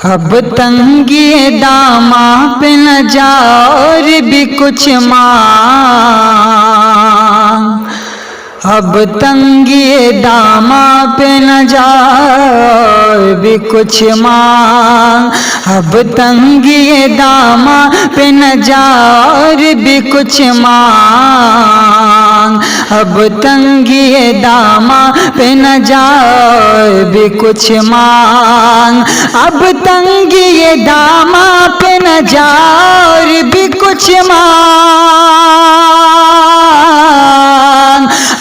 اب تنگی داماں پہ نہ جا اور بھی کچھ مانگ، اب تنگی داماں پہ نہ جا اور بھی کچھ مانگ، اب تنگی داماں پہ نہ جا اور بھی کچھ مانگ، اب تنگی داماں پہ نہ جا اور بھی کچھ مانگ، اب تنگی داماں پہ نہ جا اور بھی کچھ مانگ،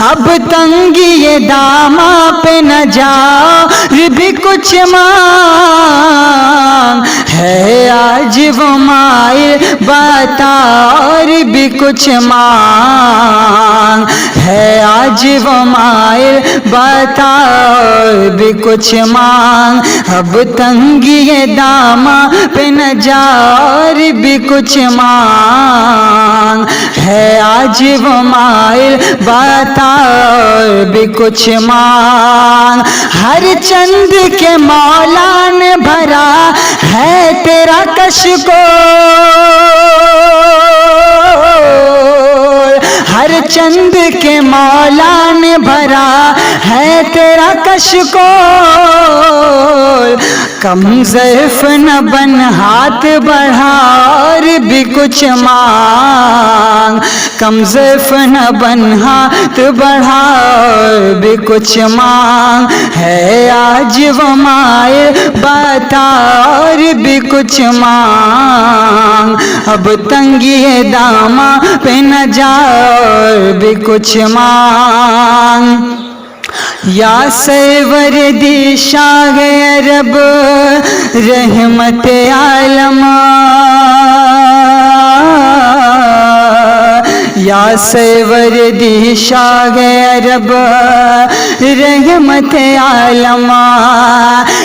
اب تنگی داماں پہ نہ جا اور بھی کچھ مانگ، ہے آج وہ مائل بتا اور بھی کچھ مانگ، ہے آج وہ مائل بتا اور بھی کچھ مانگ، اب تنگی داماں پہ نہ جا اور بھی کچھ مانگ، ہے آج وہ مائل بتا اور بھی کچھ مانگ، ہر چند کے مولا نے بھرا ہے تیرا کشکول، ہر چند کے مولا نے بھرا ہے تیرا کشکول، کم ضعف نہ بن ہاتھ بڑھا اور بھی کچھ مانگ، کم ضعف نہ بن ہاتھ بڑھا اور بھی کچھ مانگ، ہے آج وہ مائل بتا اور بھی کچھ مانگ، اب تنگی داماں پہ نہ جا اور بھی کچھ مانگ، یا سروردی شاہ عرب رحمت عالم، یا سروردی شاہ عرب رحمت عالم،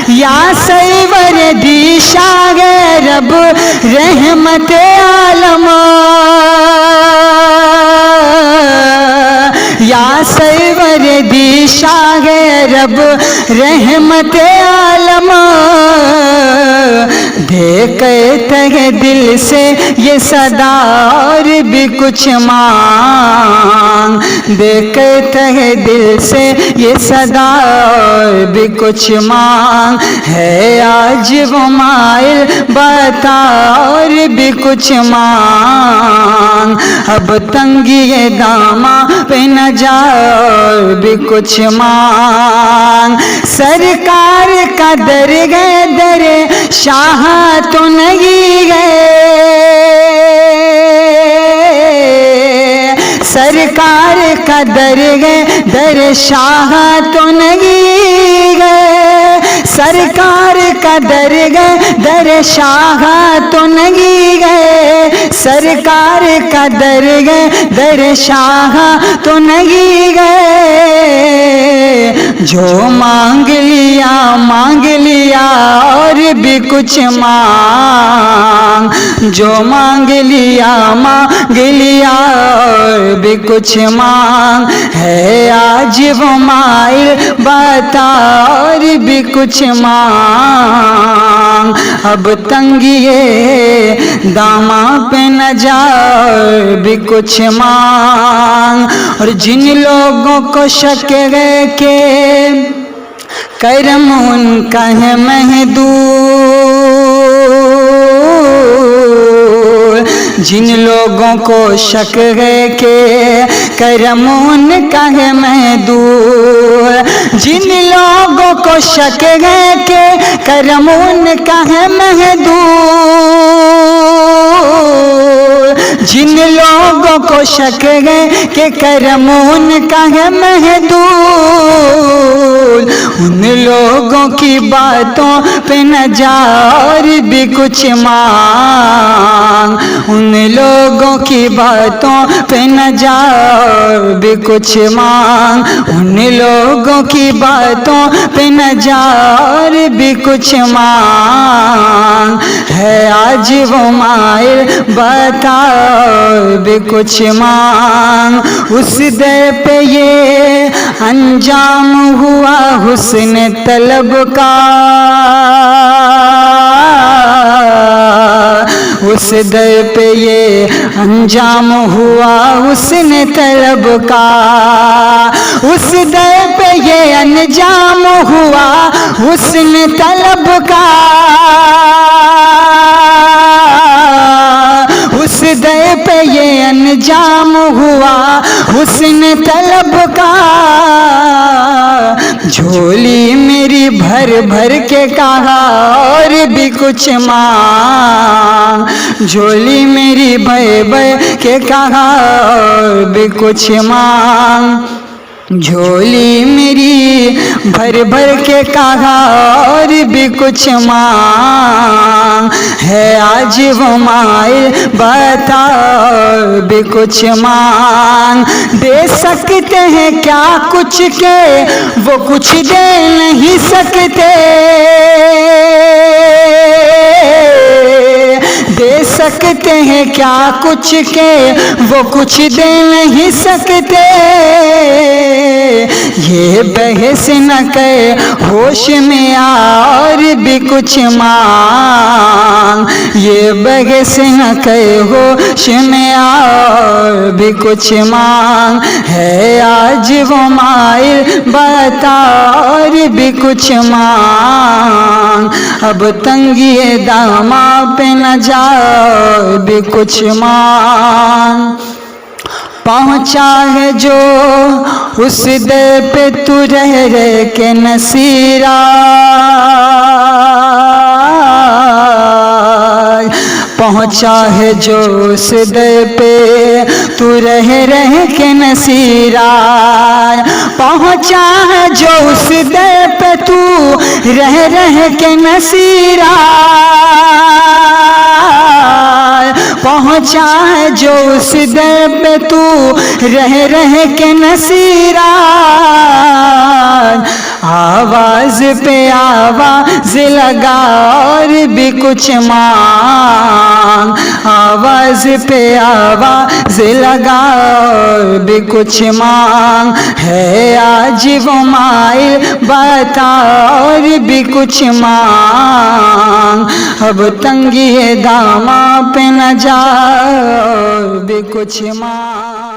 یا سروردی شاہ عرب رحمت عالم، یا سروردی شاہ عرب رحمت عالم، دے کے تہ دل سے یہ صدا اور بھی کچھ مانگ، دے کے تہ دل سے یہ صدا اور بھی کچھ مانگ، ہے آج وہ مائل بتا اور بھی کچھ مانگ، اب تنگی داماں پہ نہ جا اور بھی کچھ مانگ، سرکار کا در گئے در شاہ تو نہیں گئے، سرکار کا در گئے در شاہ تو نہیں گئے، سرکار کا در گئے در شاہ تو نہیں گئے، سرکار کا در گئے در شاہ تو نہیں گئے، جو مانگ لیا اور بھی کچھ مانگ، جو مانگ لیا اور بھی کچھ مانگ، ہے آج وہ مائل بتا اور بھی کچھ مانگ، اب تنگی داماں پہ نہ جا اور بھی کچھ مانگ، اور جن لوگوں کو شک ہے کہ کرم ان کا ہے محدود، جن لوگوں کو شک ہے کہ کرم ان کا ہے محدود، جن لوگوں کو شک ہے کہ کرم ان کا ہے محدود، جن لوگوں کو شک ہے کہ کرم ان کا ہے محدود، ان لوگوں کی باتوں پہ نہ جا اور بھی کچھ مانگ، ان لوگوں کی باتوں پہ نہ جا اور بھی کچھ مانگ، ان لوگوں کی باتوں پہ نہ جا اور بھی کچھ مانگ، ہے آج وہ مائل بتا اور بھی کچھ مانگ، اس در پہ یہ انجام ہوا حسن طلب کا، اس در پہ یہ انجام ہوا حسن طلب کا، اس در پہ یہ انجام ہوا حسن طلب کا، اس در پہ یہ انجام ہوا حسن طلب کا، جھولی میری بھر بھر کے کہا اور بھی کچھ مانگ، جھولی میری بھر بھر کے کہا اور بھی کچھ مانگ، جھولی میری بھر بھر کے کہا اور بھی کچھ مانگ، ہے آج وہ مائل بتا اور بھی کچھ مانگ، دے سکتے ہیں کیا کچھ کے وہ کچھ دے نہیں سکتے، دے سکتے ہیں کیا کچھ کے وہ کچھ دے نہیں سکتے، یہ بحث نہ کر ہوش میں اور بھی کچھ مانگ، یہ بحث نہ کر ہوش میں اور بھی کچھ مانگ، ہے آج وہ مائل بتا اور بھی کچھ مانگ، اب تنگی داماں پہ نہ جا اور بھی کچھ مانگ، پہنچا ہے جو اس در پہ تو رہ رہ کے نصیرہ، پہنچا ہے جو اس در پہ تو رہ رہ کے نصیرہ، پہنچا ہے جو اس در پہ تو رہ رہ کے نصیرہ، پہنچا ہے جو اس در پہ تو رہ رہ کے نصیرہ، آواز پہ آواز لگا اور بھی کچھ مانگ، آواز پہ آواز لگا اور بھی کچھ مانگ، ہے آج وہ مائل بتا اور بھی کچھ مانگ، اب تنگی داماں پہ نہ جا اور بھی کچھ مانگ۔